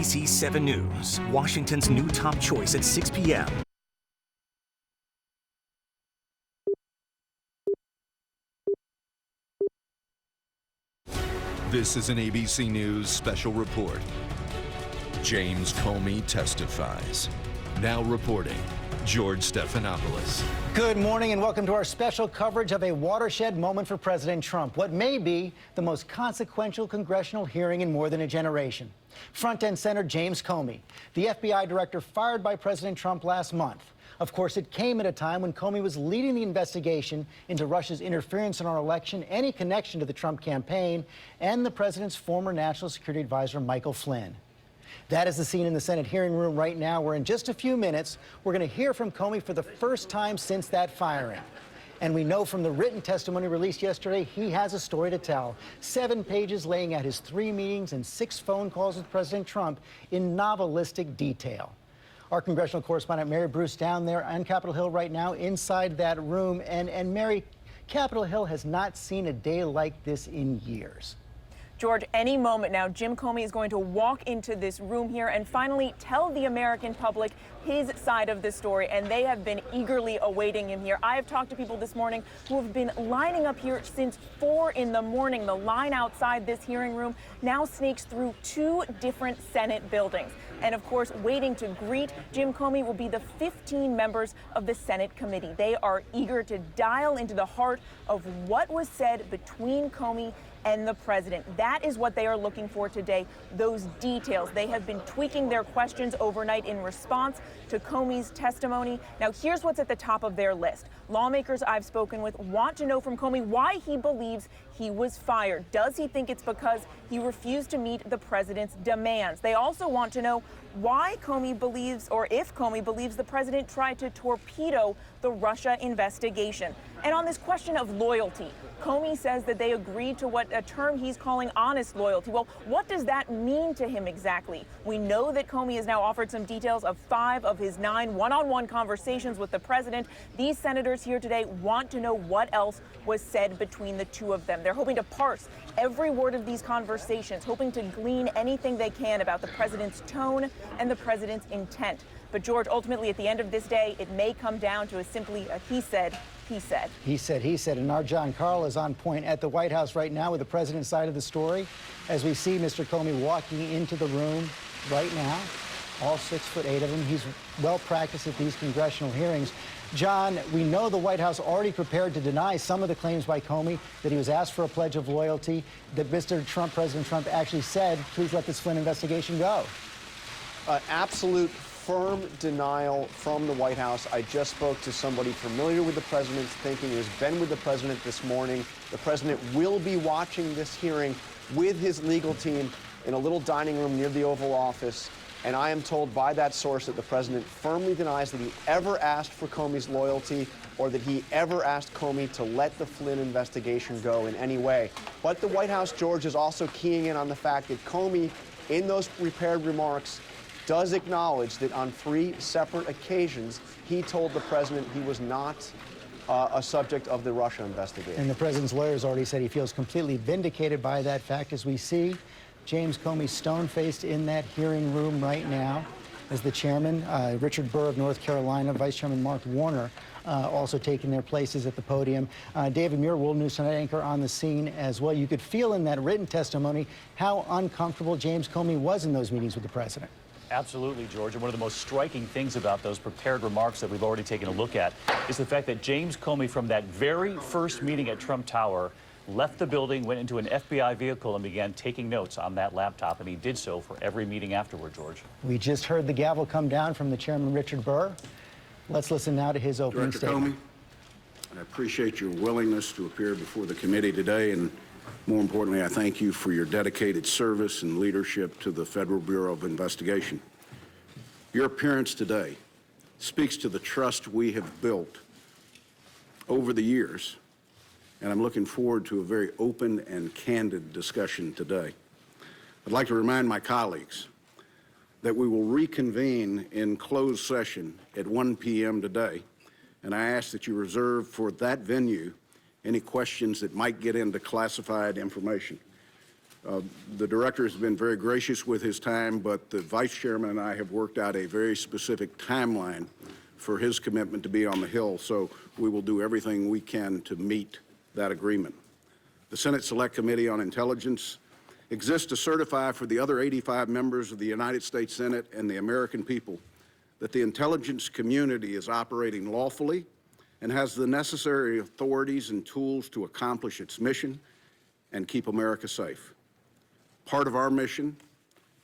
ABC 7 News, Washington's new top choice at 6 p.m. This is an ABC News special report. James Comey testifies. Now reporting, George Stephanopoulos. Good morning and welcome to our special coverage of a watershed moment for President Trump, what may be the most consequential congressional hearing in more than a generation. Front and center, James Comey, the FBI director fired by President Trump last month. Of course, it came at a time when Comey was leading the investigation into Russia's interference in our election, any connection to the Trump campaign, and the president's former national security advisor, Michael Flynn. That is the scene in the Senate hearing room right now, where in just a few minutes, we're going to hear from Comey for the first time since that firing. And we know from the written testimony released yesterday, he has a story to tell. 7 pages laying out his 3 meetings and 6 phone calls with President Trump in novelistic detail. Our congressional correspondent, Mary Bruce, down there on Capitol Hill right now, inside that room. And Mary, Capitol Hill has not seen a day like this in years. George, any moment now, Jim Comey is going to walk into this room here and finally tell the American public his side of the story, and they have been eagerly awaiting him here. I have talked to people this morning who have been lining up here since 4 in the morning. The line outside this hearing room now snakes through 2 different Senate buildings. And of course, waiting to greet Jim Comey will be the 15 members of the Senate committee. They are eager to dial into the heart of what was said between Comey and the president. That is what they are looking for today, those details. They have been tweaking their questions overnight in response to Comey's testimony. Now, here's what's at the top of their list. Lawmakers I've spoken with want to know from Comey why he believes he was fired. Does he think it's because he refused to meet the president's demands? They also want to know why Comey believes, or if Comey believes, the president tried to torpedo the Russia investigation. And on this question of loyalty, Comey says that they agreed to what a term he's calling honest loyalty. Well, what does that mean to him exactly? We know that Comey has now offered some details of 5 of his 9 one-on-one conversations with the president. These senators here today want to know what else was said between the two of them. They're hoping to parse every word of these conversations, hoping to glean anything they can about the president's tone and the president's intent. But George, ultimately, at the end of this day, it may come down to simply a he said, he said. He said, he said. And our John Carl is on point at the White House right now with the president's side of the story. As we see Mr. Comey walking into the room right now, all 6'8" of him. He's well practiced at these congressional hearings. John, we know the White House already prepared to deny some of the claims by Comey that he was asked for a pledge of loyalty, that Mr. Trump, President Trump, actually said, please let this Flynn investigation go. Absolute firm denial from the White House. I just spoke to somebody familiar with the president's thinking, who's been with the president this morning. The president will be watching this hearing with his legal team in a little dining room near the Oval Office. And I am told by that source that the president firmly denies that he ever asked for Comey's loyalty or that he ever asked Comey to let the Flynn investigation go in any way. But the White House, George, is also keying in on the fact that Comey, in those prepared remarks, does acknowledge that on 3 separate occasions, he told the president he was not a subject of the Russia investigation. And the president's lawyers already said he feels completely vindicated by that fact, as we see James Comey stone-faced in that hearing room right now, as the chairman, Richard Burr of North Carolina, Vice Chairman Mark Warner, also taking their places at the podium. David Muir, World News Tonight anchor, on the scene as well. You could feel in that written testimony how uncomfortable James Comey was in those meetings with the president. Absolutely, George. And one of the most striking things about those prepared remarks that we've already taken a look at is the fact that James Comey, from that very first meeting at Trump Tower, left the building, went into an FBI vehicle, and began taking notes on that laptop. And he did so for every meeting afterward, George. We just heard the gavel come down from the chairman, Richard Burr. Let's listen now to his opening statement. Comey, I appreciate your willingness to appear before the committee today, and more importantly, I thank you for your dedicated service and leadership to the Federal Bureau of Investigation. Your appearance today speaks to the trust we have built over the years, and I'm looking forward to a very open and candid discussion today. I'd like to remind my colleagues that we will reconvene in closed session at 1 p.m. today, and I ask that you reserve for that venue any questions that might get into classified information. The director has been very gracious with his time, but the vice chairman and I have worked out a very specific timeline for his commitment to be on the Hill, so we will do everything we can to meet that agreement. The Senate Select Committee on Intelligence exists to certify for the other 85 members of the United States Senate and the American people that the intelligence community is operating lawfully and has the necessary authorities and tools to accomplish its mission and keep America safe. Part of our mission,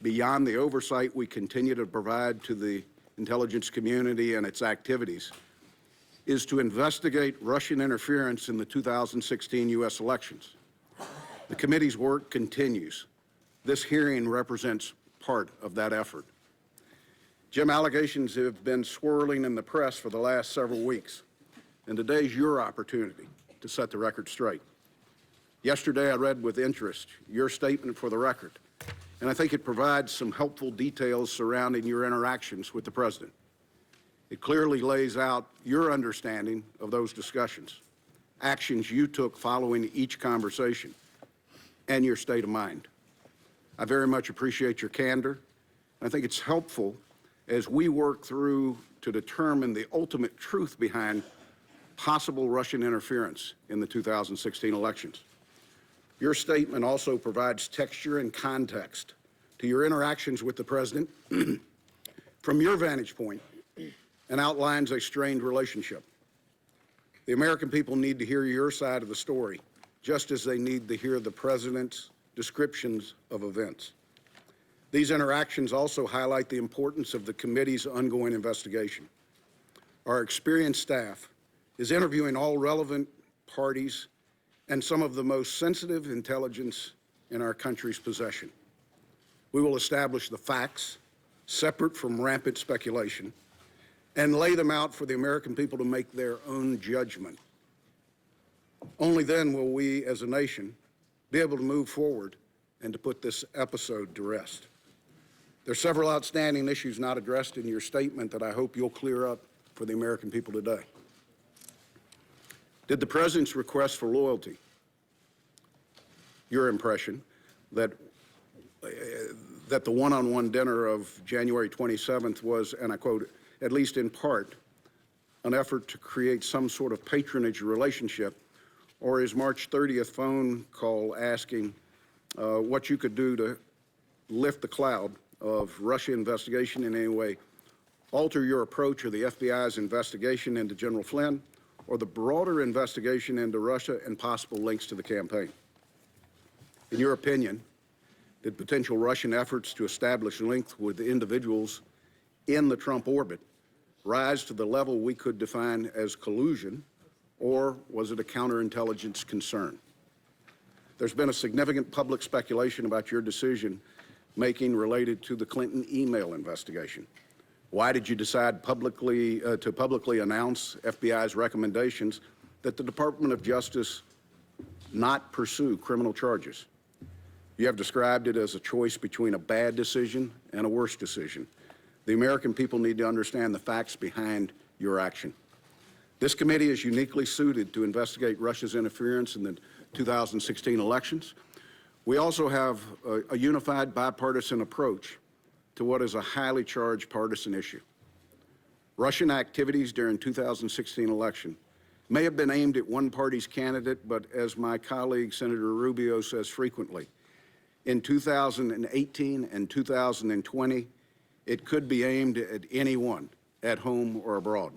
beyond the oversight we continue to provide to the intelligence community and its activities, is to investigate Russian interference in the 2016 U.S. elections. The committee's work continues. This hearing represents part of that effort. Jim, allegations have been swirling in the press for the last several weeks, and today's your opportunity to set the record straight. Yesterday, I read with interest your statement for the record, and I think it provides some helpful details surrounding your interactions with the President. It clearly lays out your understanding of those discussions, actions you took following each conversation, and your state of mind. I very much appreciate your candor. I think it's helpful as we work through to determine the ultimate truth behind possible Russian interference in the 2016 elections. Your statement also provides texture and context to your interactions with the President from your vantage point and outlines a strained relationship. The American people need to hear your side of the story, just as they need to hear the President's descriptions of events. These interactions also highlight the importance of the committee's ongoing investigation. Our experienced staff is interviewing all relevant parties and some of the most sensitive intelligence in our country's possession. We will establish the facts, separate from rampant speculation, and lay them out for the American people to make their own judgment. Only then will we, as a nation, be able to move forward and to put this episode to rest. There are several outstanding issues not addressed in your statement that I hope you'll clear up for the American people today. Did the President's request for loyalty, your impression that the one-on-one dinner of January 27th was, and I quote, at least in part, an effort to create some sort of patronage relationship, or his March 30th phone call asking what you could do to lift the cloud of Russia investigation in any way, alter your approach of the FBI's investigation into General Flynn, or the broader investigation into Russia and possible links to the campaign? In your opinion, did potential Russian efforts to establish links with individuals in the Trump orbit rise to the level we could define as collusion, or was it a counterintelligence concern? There's been a significant public speculation about your decision-making related to the Clinton email investigation. Why did you decide to publicly announce FBI's recommendations that the Department of Justice not pursue criminal charges? You have described it as a choice between a bad decision and a worse decision. The American people need to understand the facts behind your action. This committee is uniquely suited to investigate Russia's interference in the 2016 elections. We also have a unified bipartisan approach to what is a highly charged partisan issue. Russian activities during 2016 election may have been aimed at one party's candidate, but as my colleague Senator Rubio says frequently, in 2018 and 2020, it could be aimed at anyone, at home or abroad.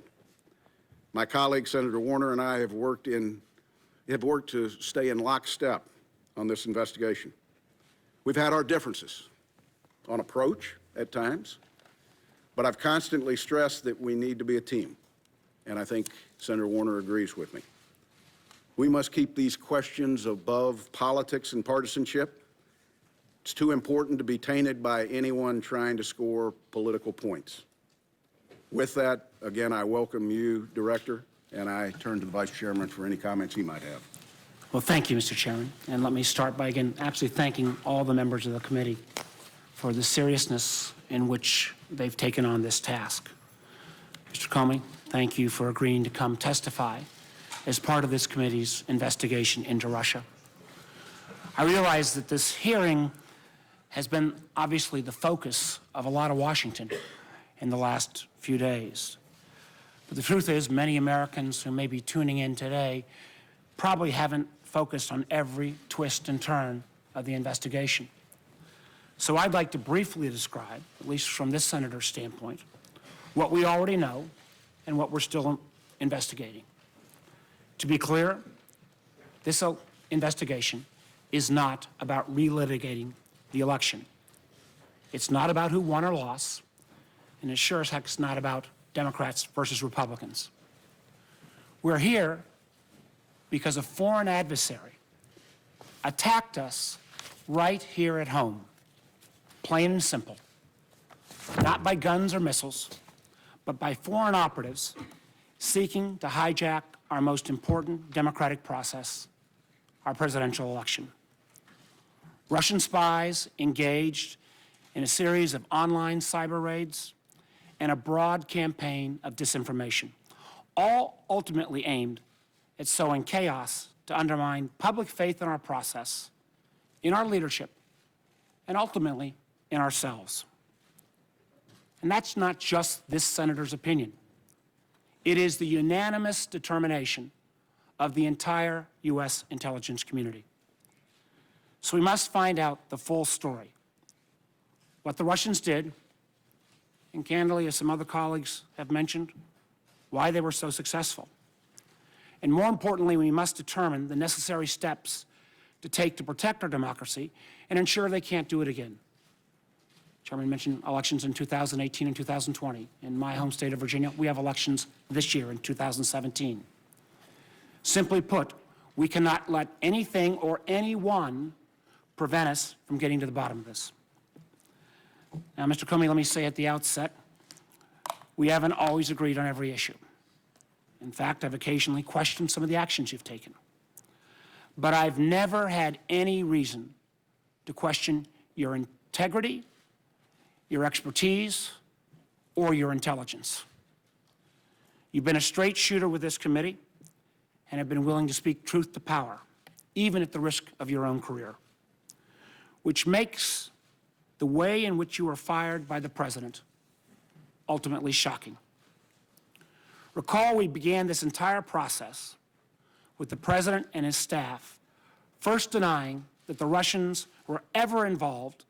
My colleague Senator Warner and I have worked to stay in lockstep on this investigation. We've had our differences on approach at times, but I've constantly stressed that we need to be a team, and I think Senator Warner agrees with me. We must keep these questions above politics and partisanship. It's too important to be tainted by anyone trying to score political points. With that, again, I welcome you, Director, and I turn to the Vice Chairman for any comments he might have. Well, thank you, Mr. Chairman. And let me start by, again, absolutely thanking all the members of the committee for the seriousness in which they've taken on this task. Mr. Comey, thank you for agreeing to come testify as part of this committee's investigation into Russia. I realize that this hearing has been obviously the focus of a lot of Washington in the last few days. But the truth is, many Americans who may be tuning in today probably haven't focused on every twist and turn of the investigation. So I'd like to briefly describe, at least from this senator's standpoint, what we already know and what we're still investigating. To be clear, this investigation is not about relitigating the election. It's not about who won or lost, and it sure as heck is not about Democrats versus Republicans. We're here because a foreign adversary attacked us right here at home, plain and simple, not by guns or missiles, but by foreign operatives seeking to hijack our most important democratic process, our presidential election. Russian spies engaged in a series of online cyber raids and a broad campaign of disinformation, all ultimately aimed at sowing chaos to undermine public faith in our process, in our leadership, and ultimately in ourselves. And that's not just this senator's opinion. It is the unanimous determination of the entire U.S. intelligence community. So we must find out the full story. What the Russians did, and candidly, as some other colleagues have mentioned, why they were so successful. And more importantly, we must determine the necessary steps to take to protect our democracy and ensure they can't do it again. Chairman mentioned elections in 2018 and 2020. In my home state of Virginia, we have elections this year in 2017. Simply put, we cannot let anything or anyone prevent us from getting to the bottom of this. Now, Mr. Comey, let me say at the outset, we haven't always agreed on every issue. In fact, I've occasionally questioned some of the actions you've taken. But I've never had any reason to question your integrity, your expertise, or your intelligence. You've been a straight shooter with this committee and have been willing to speak truth to power, even at the risk of your own career, which makes the way in which you were fired by the president ultimately shocking. Recall, we began this entire process with the president and his staff first denying that the Russians were ever involved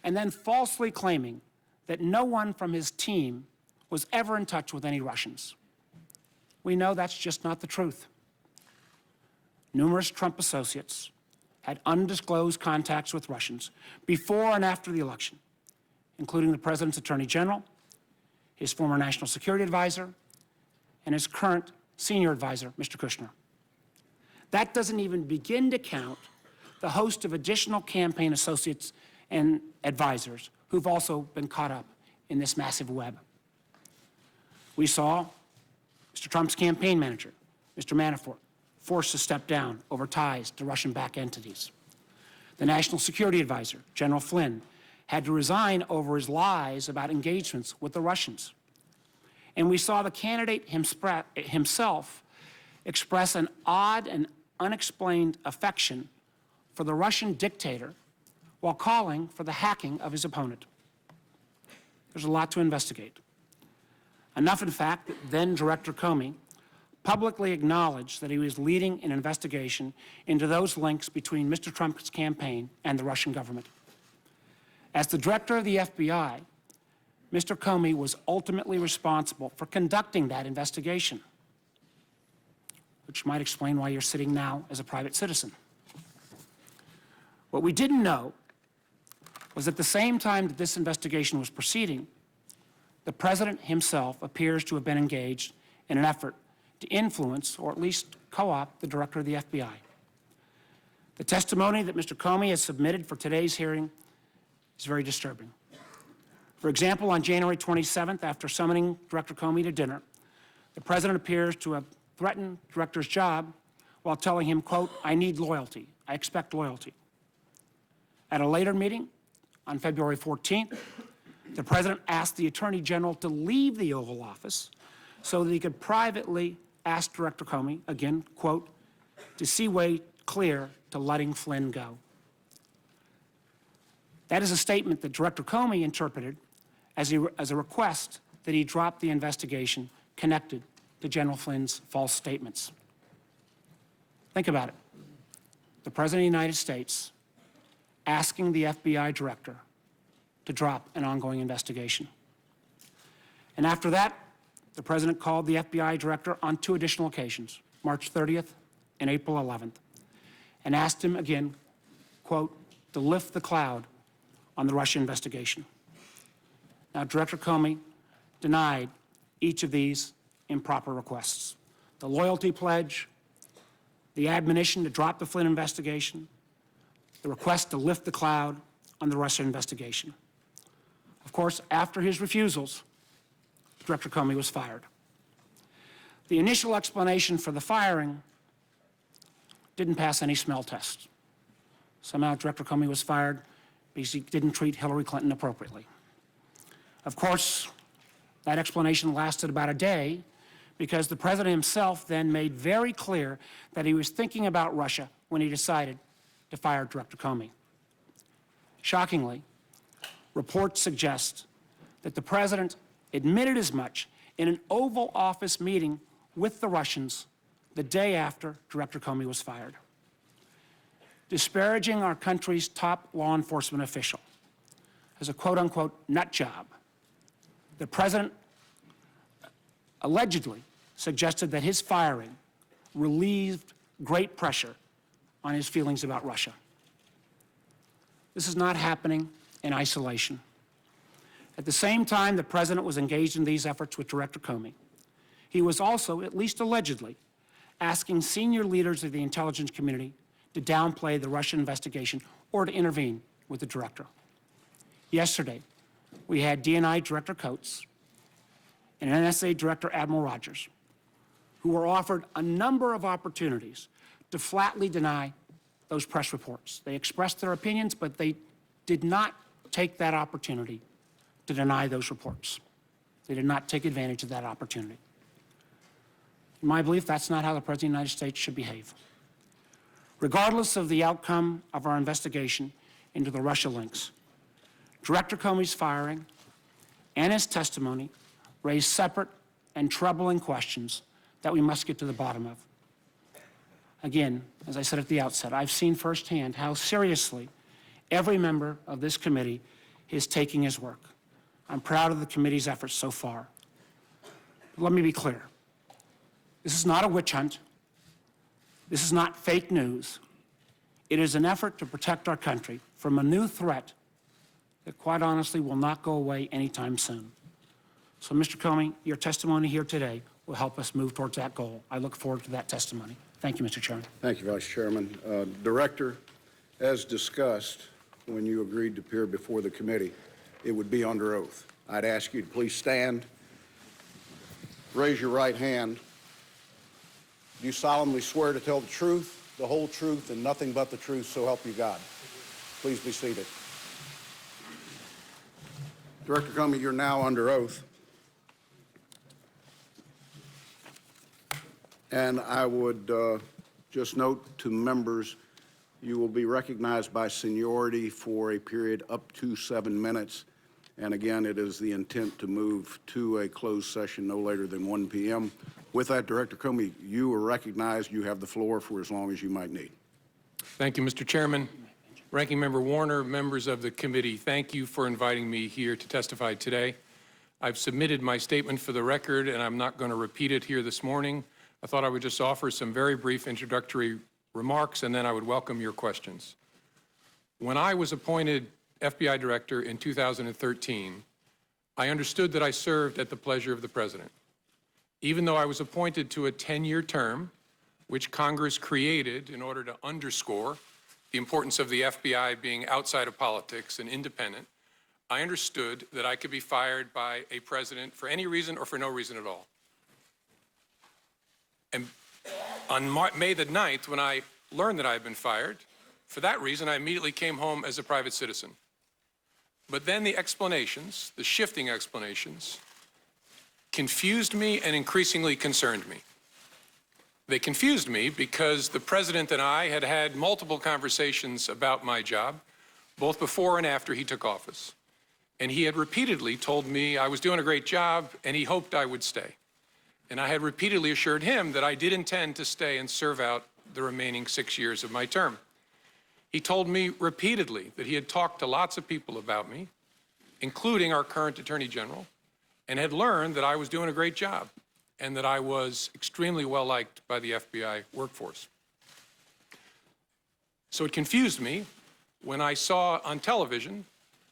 and then falsely claiming that no one from his team was ever in touch with any Russians. We know that's just not the truth. Numerous Trump associates had undisclosed contacts with Russians before and after the election, including the president's attorney general, his former national security advisor, and his current senior advisor, Mr. Kushner. That doesn't even begin to count the host of additional campaign associates and advisors who've also been caught up in this massive web. We saw Mr. Trump's campaign manager, Mr. Manafort, forced to step down over ties to Russian-backed entities. The national security advisor, General Flynn, had to resign over his lies about engagements with the Russians. And we saw the candidate himself express an odd and unexplained affection for the Russian dictator while calling for the hacking of his opponent. There's a lot to investigate. Enough, in fact, that then Director Comey publicly acknowledged that he was leading an investigation into those links between Mr. Trump's campaign and the Russian government. As the director of the FBI, Mr. Comey was ultimately responsible for conducting that investigation, which might explain why you're sitting now as a private citizen. What we didn't know was at the same time that this investigation was proceeding, the president himself appears to have been engaged in an effort to influence, or at least co-opt, the director of the FBI. The testimony that Mr. Comey has submitted for today's hearing is very disturbing. For example, on January 27th, after summoning Director Comey to dinner, the president appears to have threatened the director's job while telling him, quote, "I need loyalty. I expect loyalty." At a later meeting, on February 14th, the president asked the Attorney General to leave the Oval Office so that he could privately ask Director Comey, again, quote, to see way clear to letting Flynn go. That is a statement that Director Comey interpreted as a request that he drop the investigation connected to General Flynn's false statements. Think about it. The President of the United States asking the FBI director to drop an ongoing investigation. And after that, the President called the FBI director on 2 additional occasions, March 30th and April 11th, and asked him again, quote, to lift the cloud on the Russia investigation. Now, Director Comey denied each of these improper requests. The loyalty pledge, the admonition to drop the Flynn investigation, the request to lift the cloud on the Russia investigation. Of course, after his refusals, Director Comey was fired. The initial explanation for the firing didn't pass any smell test. Somehow Director Comey was fired because he didn't treat Hillary Clinton appropriately. Of course, that explanation lasted about a day because the President himself then made very clear that he was thinking about Russia when he decided to fire Director Comey. Shockingly, reports suggest that the President admitted as much in an Oval Office meeting with the Russians the day after Director Comey was fired. Disparaging our country's top law enforcement official as a quote-unquote nut job, the President allegedly suggested that his firing relieved great pressure on his feelings about Russia. This is not happening in isolation. At the same time the President was engaged in these efforts with Director Comey, he was also, at least allegedly, asking senior leaders of the intelligence community to downplay the Russian investigation or to intervene with the director. Yesterday, we had DNI Director Coates and NSA Director Admiral Rogers, who were offered a number of opportunities to flatly deny those press reports. They expressed their opinions, but they did not take that opportunity to deny those reports. They did not take advantage of that opportunity. In my belief, that's not how the President of the United States should behave. Regardless of the outcome of our investigation into the Russia links, Director Comey's firing and his testimony raise separate and troubling questions that we must get to the bottom of. Again, as I said at the outset, I've seen firsthand how seriously every member of this committee is taking his work. I'm proud of the committee's efforts so far. But let me be clear. This is not a witch hunt. This is not fake news. It is an effort to protect our country from a new threat that, quite honestly, will not go away anytime soon. So, Mr. Comey, your testimony here today will help us move towards that goal. I look forward to that testimony. Thank you, Mr. Chairman. Thank you, Vice Chairman. Director, as discussed, when you agreed to appear before the committee, it would be under oath. I'd ask you to please stand, raise your right hand. Do you solemnly swear to tell the truth, the whole truth, and nothing but the truth, so help you God? Please be seated. Director Comey, you're now under oath. And I would just note to members, you will be recognized by seniority for a period up to 7 minutes. And again, it is the intent to move to a closed session no later than 1 p.m. With that, Director Comey, you are recognized. You have the floor for as long as you might need. Thank you, Mr. Chairman. Ranking Member Warner, members of the committee, thank you for inviting me here to testify today. I've submitted my statement for the record, and I'm not going to repeat it here this morning. I thought I would just offer some very brief introductory remarks, and then I would welcome your questions. When I was appointed FBI Director in 2013, I understood that I served at the pleasure of the President. Even though I was appointed to a 10-year term, which Congress created in order to underscore the importance of the FBI being outside of politics and independent, I understood that I could be fired by a president for any reason or for no reason at all. And on May the 9th, when I learned that I had been fired, for that reason, I immediately came home as a private citizen. But then the explanations, the shifting explanations, confused me and increasingly concerned me. They confused me because the President and I had had multiple conversations about my job, both before and after he took office. And he had repeatedly told me I was doing a great job and he hoped I would stay. And I had repeatedly assured him that I did intend to stay and serve out the remaining 6 years of my term. He told me repeatedly that he had talked to lots of people about me, including our current Attorney General, and had learned that I was doing a great job and that I was extremely well liked by the FBI workforce. So it confused me when I saw on television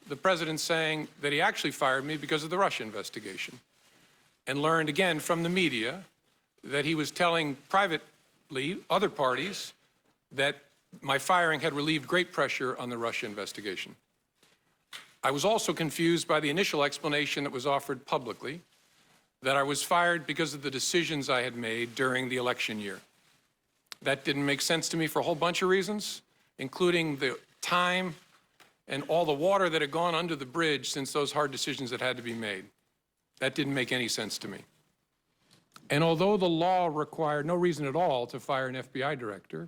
the president saying that he actually fired me because of the Russia investigation, and learned again from the media that he was telling privately other parties that my firing had relieved great pressure on the Russia investigation. I was also confused by the initial explanation that was offered publicly that I was fired because of the decisions I had made during the election year. That didn't make sense to me for a whole bunch of reasons, including the time and all the water that had gone under the bridge since those hard decisions that had to be made. That didn't make any sense to me. And although the law required no reason at all to fire an FBI director,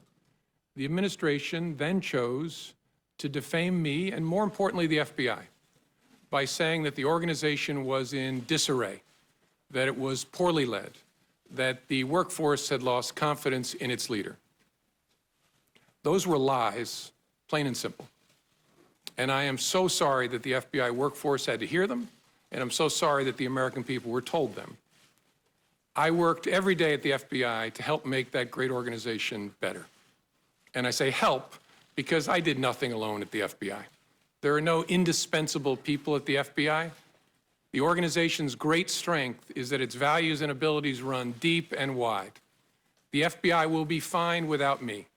the administration then chose to defame me, and more importantly, the FBI, by saying that the organization was in disarray, that it was poorly led, that the workforce had lost confidence in its leader. Those were lies, plain and simple. And I am so sorry that the FBI workforce had to hear them, and I'm so sorry that the American people were told them. I worked every day at the FBI to help make that great organization better. And I say help because I did nothing alone at the FBI. There are no indispensable people at the FBI. The organization's great strength is that its values and abilities run deep and wide. The FBI will be fine without me.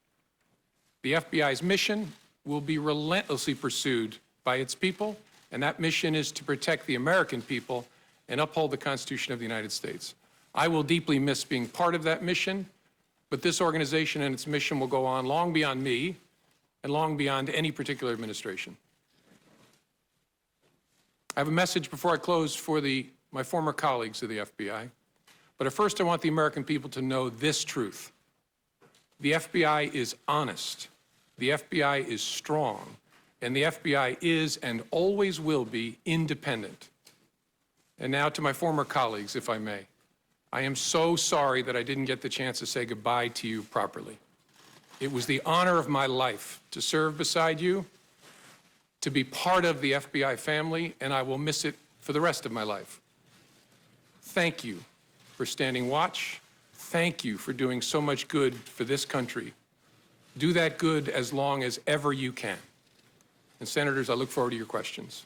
The FBI's mission will be relentlessly pursued by its people, and that mission is to protect the American people and uphold the Constitution of the United States. I will deeply miss being part of that mission, but this organization and its mission will go on long beyond me and long beyond any particular administration. I have a message before I close for my former colleagues of the FBI, but first I want the American people to know this truth. The FBI is honest. The FBI is strong, and the FBI is and always will be independent. And now to my former colleagues, if I may. I am so sorry that I didn't get the chance to say goodbye to you properly. It was the honor of my life to serve beside you, to be part of the FBI family, and I will miss it for the rest of my life. Thank you for standing watch. Thank you for doing so much good for this country. Do that good as long as ever you can. And Senators, I look forward to your questions.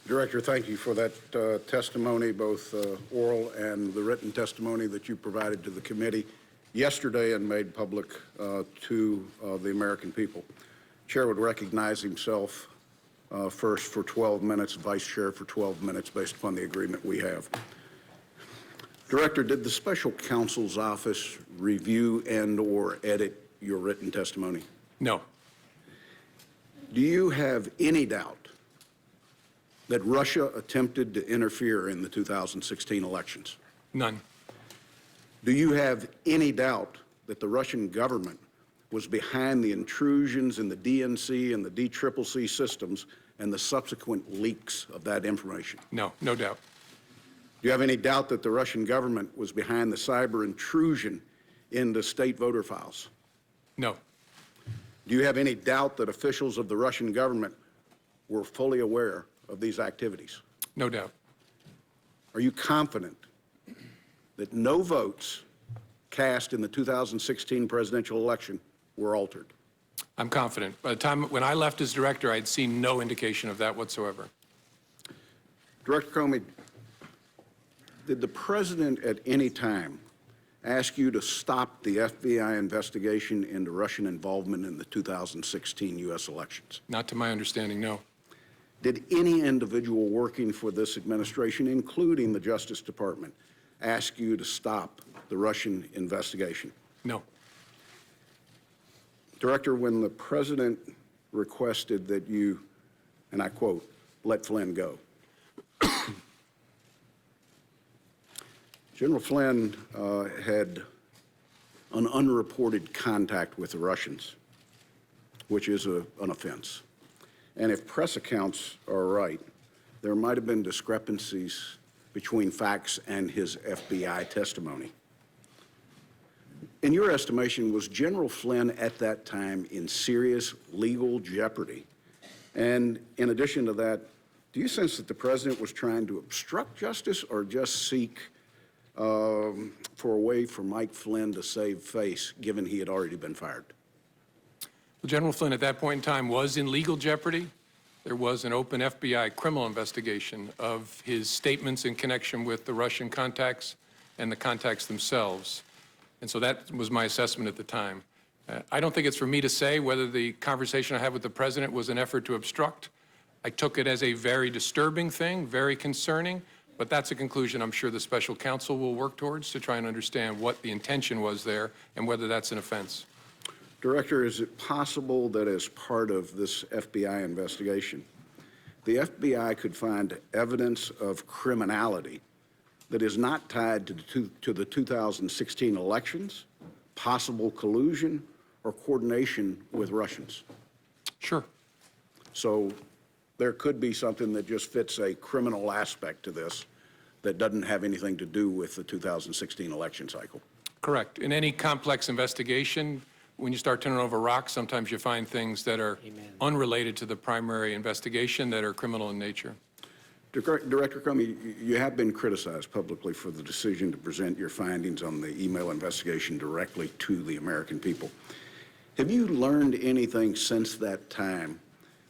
Director, thank you for that testimony, both oral and the written testimony that you provided to the committee yesterday and made public to the American people. Chair would recognize himself first for 12 minutes, Vice Chair for 12 minutes based upon the agreement we have. Director, did the Special Counsel's Office review and/or edit your written testimony? No. Do you have any doubt that Russia attempted to interfere in the 2016 elections? None. Do you have any doubt that the Russian government was behind the intrusions in the DNC and the DCCC systems and the subsequent leaks of that information? No, no doubt. Do you have any doubt that the Russian government was behind the cyber intrusion into state voter files? No. Do you have any doubt that officials of the Russian government were fully aware of these activities? No doubt. Are you confident that no votes cast in the 2016 presidential election were altered? I'm confident. By the time when I left as director, I had seen no indication of that whatsoever. Director Comey, did the president at any time ask you to stop the FBI investigation into Russian involvement in the 2016 U.S. elections? Not to my understanding, no. Did any individual working for this administration, including the Justice Department, ask you to stop the Russian investigation? No. Director, when the president requested that you, and I quote, let Flynn go, General Flynn had an unreported contact with the Russians, which is an offense. And if press accounts are right, there might have been discrepancies between facts and his FBI testimony. In your estimation, was General Flynn at that time in serious legal jeopardy? And in addition to that, do you sense that the president was trying to obstruct justice or just seek for a way for Mike Flynn to save face, given he had already been fired? Well, General Flynn at that point in time was in legal jeopardy. There was an open FBI criminal investigation of his statements in connection with the Russian contacts and the contacts themselves. And so that was my assessment at the time. I don't think it's for me to say whether the conversation I had with the president was an effort to obstruct. I took it as a very disturbing thing, very concerning, but that's a conclusion I'm sure the special counsel will work towards to try and understand what the intention was there and whether that's an offense. Director, is it possible that as part of this FBI investigation, the FBI could find evidence of criminality that is not tied to the 2016 elections, possible collusion, or coordination with Russians? Sure. So there could be something that just fits a criminal aspect to this that doesn't have anything to do with the 2016 election cycle. Correct. In any complex investigation, when you start turning over rocks, sometimes you find things that are unrelated to the primary investigation that are criminal in nature. Director Comey, you have been criticized publicly for the decision to present your findings on the email investigation directly to the American people. Have you learned anything since that time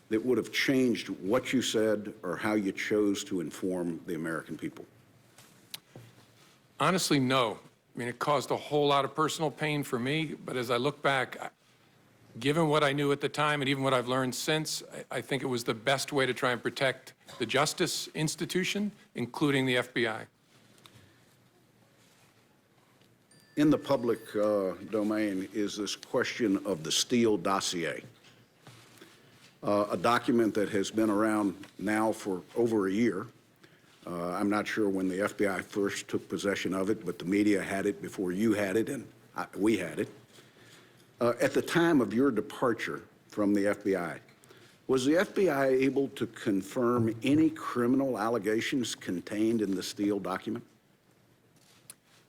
that would have changed what you said or how you chose to inform the American people? Honestly, no. I mean, it caused a whole lot of personal pain for me, but as I look back, given what I knew at the time and even what I've learned since, I think it was the best way to try and protect the justice institution, including the FBI. In the public domain is this question of the Steele dossier, a document that has been around now for over a year. I'm not sure when the FBI first took possession of it, but the media had it before you had it and we had it. At the time of your departure from the FBI, was the FBI able to confirm any criminal allegations contained in the Steele document?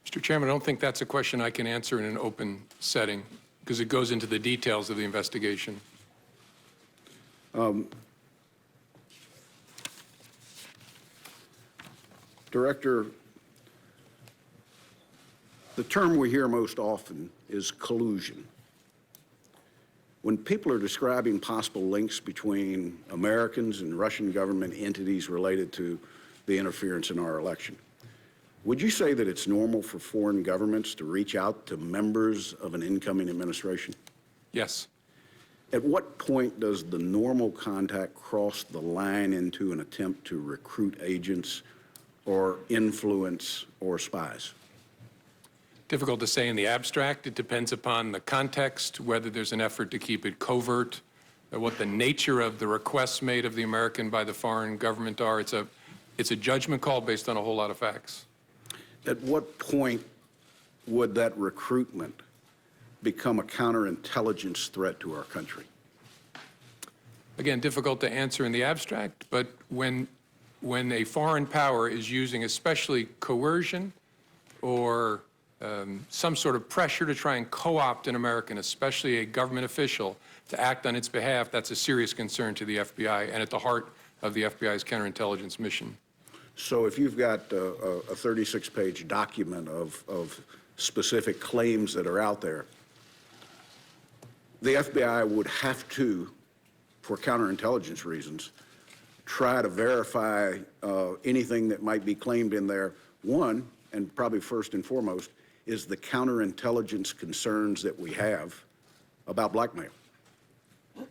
Mr. Chairman, I don't think that's a question I can answer in an open setting because it goes into the details of the investigation. Director, the term we hear most often is collusion. When people are describing possible links between Americans and Russian government entities related to the interference in our election, would you say that it's normal for foreign governments to reach out to members of an incoming administration? Yes. At what point does the normal contact cross the line into an attempt to recruit agents or influence or spies? Difficult to say in the abstract. It depends upon the context, whether there's an effort to keep it covert, what the nature of the requests made of the American by the foreign government are. It's a judgment call based on a whole lot of facts. At what point would that recruitment become a counterintelligence threat to our country? Again, difficult to answer in the abstract, but when a foreign power is using especially coercion or some sort of pressure to try and co-opt an American, especially a government official, to act on its behalf, that's a serious concern to the FBI and at the heart of the FBI's counterintelligence mission. So if you've got a 36-page document of specific claims that are out there, the FBI would have to, for counterintelligence reasons, try to verify anything that might be claimed in there. One, and probably first and foremost, is the counterintelligence concerns that we have about blackmail.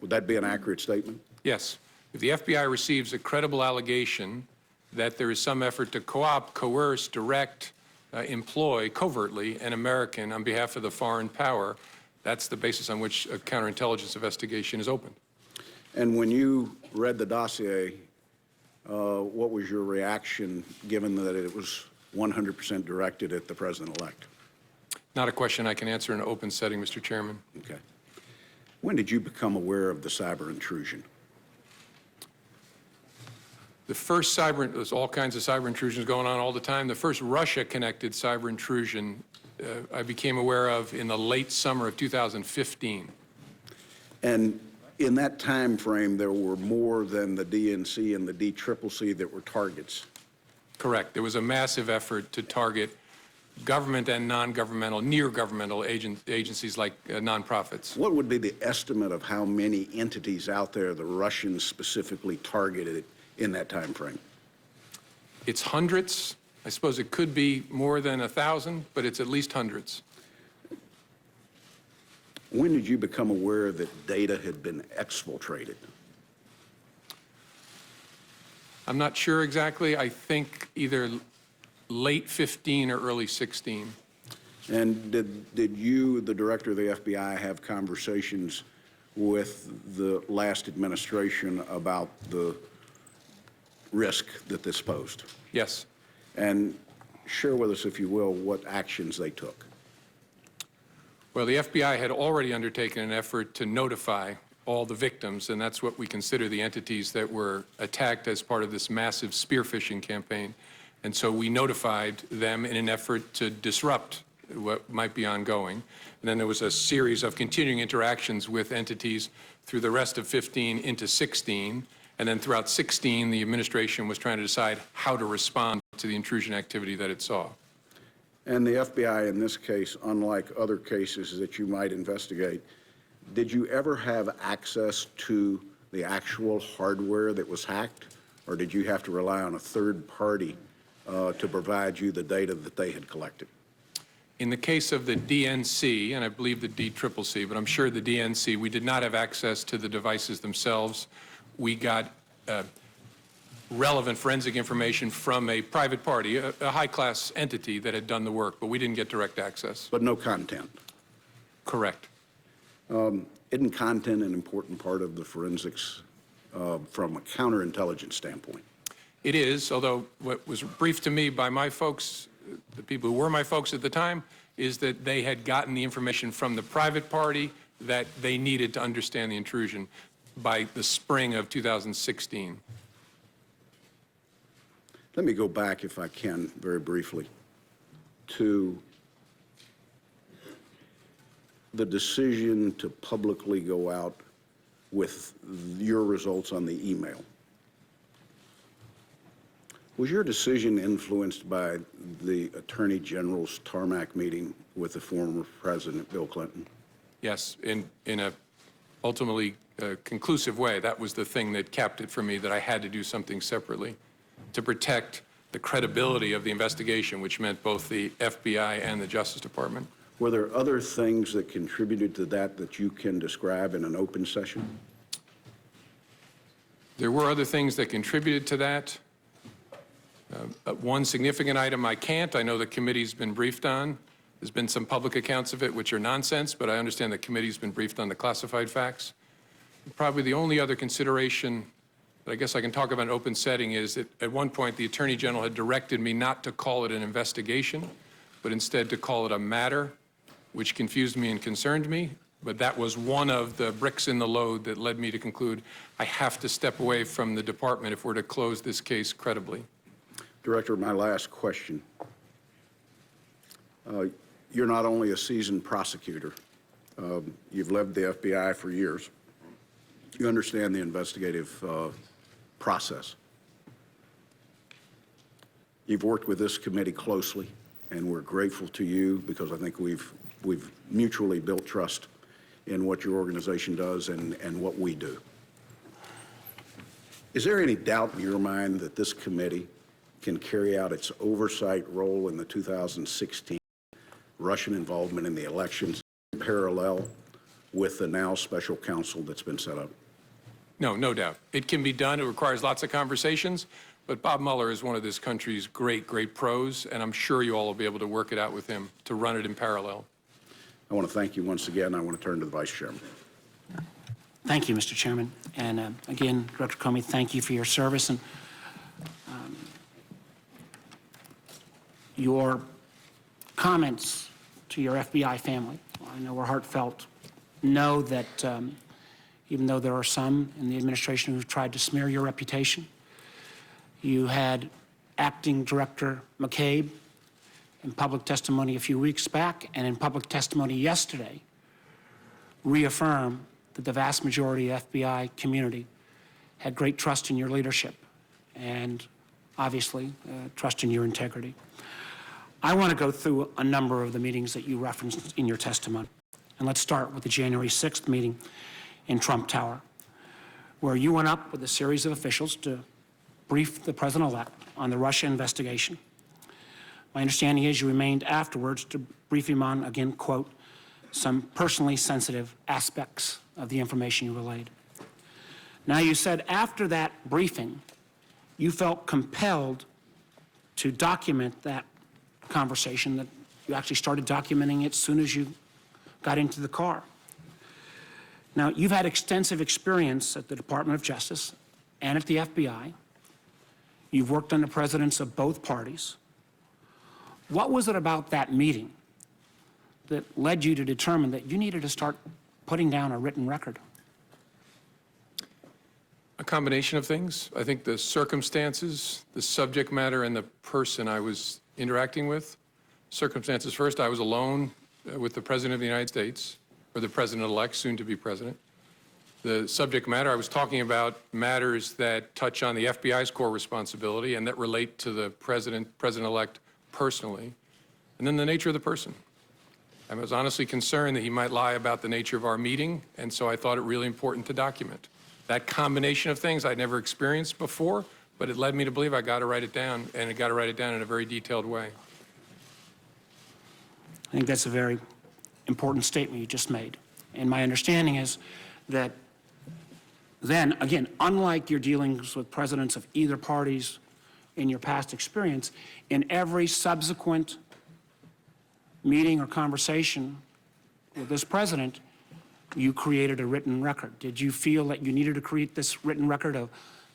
Would that be an accurate statement? Yes. If the FBI receives a credible allegation that there is some effort to co-opt, coerce, direct, employ covertly an American on behalf of the foreign power, that's the basis on which a counterintelligence investigation is opened. And when you read the dossier, what was your reaction, given that it was 100% directed at the president-elect? Not a question I can answer in an open setting, Mr. Chairman. Okay. When did you become aware of the cyber intrusion? The first cyber, there's all kinds of cyber intrusions going on all the time. The first Russia-connected cyber intrusion I became aware of in the late summer of 2015. And in that time frame, there were more than the DNC and the DCCC that were targets. Correct. There was a massive effort to target government and non-governmental, near-governmental agencies like nonprofits. What would be the estimate of how many entities out there the Russians specifically targeted in that time frame? It's hundreds. I suppose it could be more than 1,000, but it's at least hundreds. When did you become aware that data had been exfiltrated? I'm not sure exactly. I think either late 15 or early 16. And did you, the director of the FBI, have conversations with the last administration about the risk that this posed? Yes. And share with us, if you will, what actions they took. Well, the FBI had already undertaken an effort to notify all the victims, and that's what we consider the entities that were attacked as part of this massive spear phishing campaign. And so we notified them in an effort to disrupt what might be ongoing. And then there was a series of continuing interactions with entities through the rest of 15 into 16. And then throughout 16, the administration was trying to decide how to respond to the intrusion activity that it saw. And the FBI, in this case, unlike other cases that you might investigate, did you ever have access to the actual hardware that was hacked, or did you have to rely on a third party to provide you the data that they had collected? In the case of the DNC, and I believe the DCCC, but I'm sure the DNC, we did not have access to the devices themselves. We got relevant forensic information from a private party, a high-class entity that had done the work, but we didn't get direct access. But no content? Correct. Isn't content an important part of the forensics from a counterintelligence standpoint? It is, although what was briefed to me by my folks, the people who were my folks at the time, is that they had gotten the information from the private party that they needed to understand the intrusion by the spring of 2016. Let me go back, if I can, very briefly, to the decision to publicly go out with your results on the email. Was your decision influenced by the Attorney General's tarmac meeting with the former President Bill Clinton? Yes, in a ultimately conclusive way. That was the thing that capped it for me, that I had to do something separately to protect the credibility of the investigation, which meant both the FBI and the Justice Department. Were there other things that contributed to that that you can describe in an open session? There were other things that contributed to that. One significant item I can't. I know the committee's been briefed on. There's been some public accounts of it, which are nonsense, but I understand the committee's been briefed on the classified facts. Probably the only other consideration that I guess I can talk about in open setting is that at one point the Attorney General had directed me not to call it an investigation, but instead to call it a matter, which confused me and concerned me. But that was one of the bricks in the load that led me to conclude I have to step away from the department if we're to close this case credibly. Director, my last question. You're not only a seasoned prosecutor, you've led the FBI for years. You understand the investigative process. You've worked with this committee closely, and we're grateful to you because I think we've mutually built trust in what your organization does and what we do. Is there any doubt in your mind that this committee can carry out its oversight role in the 2016 Russian involvement in the elections in parallel with the now special counsel that's been set up? No, no doubt. It can be done. It requires lots of conversations, but Bob Mueller is one of this country's great pros, and I'm sure you all will be able to work it out with him to run it in parallel. I want to thank you once again. I want to turn to the Vice Chairman. Thank you, Mr. Chairman. And again, Director Comey, thank you for your service. And your comments to your FBI family, I know were heartfelt. Know that even though there are some in the administration who've tried to smear your reputation, You had Acting Director McCabe in public testimony a few weeks back and in public testimony yesterday reaffirm that the vast majority of the FBI community had great trust in your leadership and obviously trust in your integrity. I want to go through a number of the meetings that you referenced in your testimony. And let's start with the January 6th meeting in Trump Tower, where you went up with a series of officials to brief the president-elect on the Russia investigation. My understanding is you remained afterwards to brief him on, again, quote, some personally sensitive aspects of the information you relayed. Now, you said after that briefing, you felt compelled to document that conversation, that you actually started documenting it as soon as you got into the car. Now, you've had extensive experience at the Department of Justice and at the FBI. You've worked under presidents of both parties. What was it about that meeting that led you to determine that you needed to start putting down a written record? A combination of things. I think the circumstances, the subject matter, and the person I was interacting with. Circumstances first, I was alone with the President of the United States, or the President-elect, soon to be President. The subject matter, I was talking about matters that touch on the FBI's core responsibility and that relate to the President-elect personally. And then the nature of the person. I was honestly concerned that he might lie about the nature of our meeting, and so I thought it really important to document. That combination of things I'd never experienced before, but it led me to believe I got to write it down, and I got to write it down in a very detailed way. I think that's a very important statement you just made. And my understanding is that then, again, unlike your dealings with presidents of either parties in your past experience, in every subsequent meeting or conversation with this president, you created a written record. Did you feel that you needed to create this written record of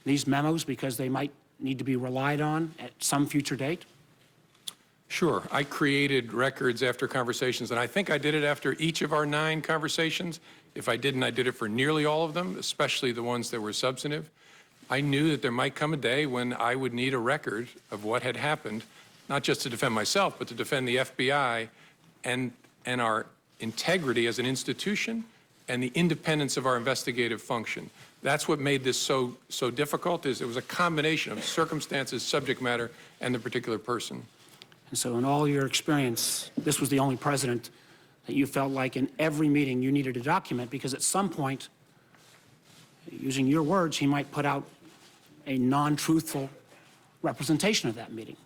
these memos because they might need to be relied on at some future date? Sure. I created records after conversations, and I think I did it after each of our 9 conversations. If I didn't, I did it for nearly all of them, especially the ones that were substantive. I knew that there might come a day when I would need a record of what had happened, not just to defend myself, but to defend the FBI and our integrity as an institution and the independence of our investigative function. That's what made this so difficult, is it was a combination of circumstances, subject matter, and the particular person. And so in all your experience, this was the only president that you felt like in every meeting you needed to document, because at some point, using your words, he might put out a non-truthful representation of that meeting.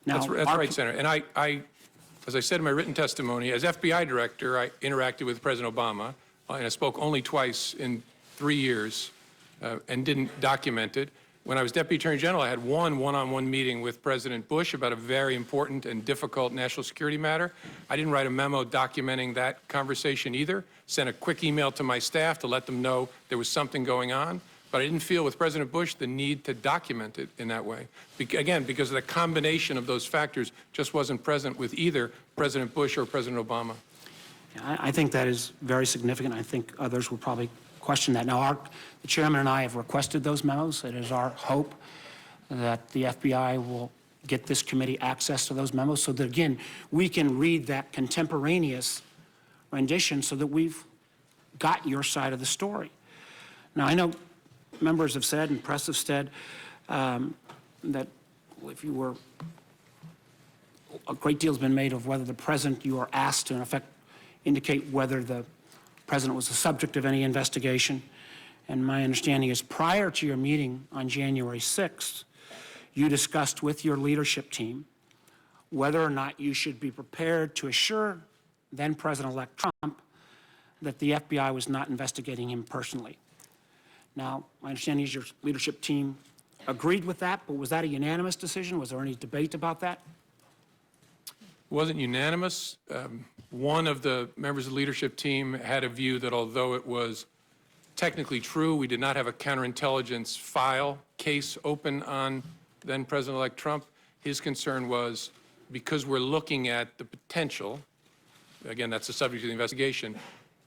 Now, that's right, Senator. And I, as I said in my written testimony, as FBI director, I interacted with President Obama, and I spoke only twice in 3 years and didn't document it. When I was Deputy Attorney General, I had one-on-one meeting with President Bush about a very important and difficult national security matter. I didn't write a memo documenting that conversation either. Sent a quick email to my staff to let them know there was something going on. But I didn't feel with President Bush the need to document it in that way. Again, because the combination of those factors just wasn't present with either President Bush or President Obama. I think that is very significant. I think others will probably question that. Now, the chairman and I have requested those memos. It is our hope that the FBI will get this committee access to those memos so that, again, we can read that contemporaneous rendition so that we've got your side of the story. Now, I know members have said and press have said that if you were, a great deal has been made of whether the president, you are asked to, in effect, indicate whether the president was the subject of any investigation. And my understanding is prior to your meeting on January 6th, you discussed with your leadership team whether or not you should be prepared to assure then President-elect Trump that the FBI was not investigating him personally. Now, my understanding is your leadership team agreed with that, but was that a unanimous decision? Was there any debate about that? It wasn't unanimous. One of the members of the leadership team had a view that although it was technically true, we did not have a counterintelligence file case open on then President-elect Trump. His concern was because we're looking at the potential, again, that's the subject of the investigation,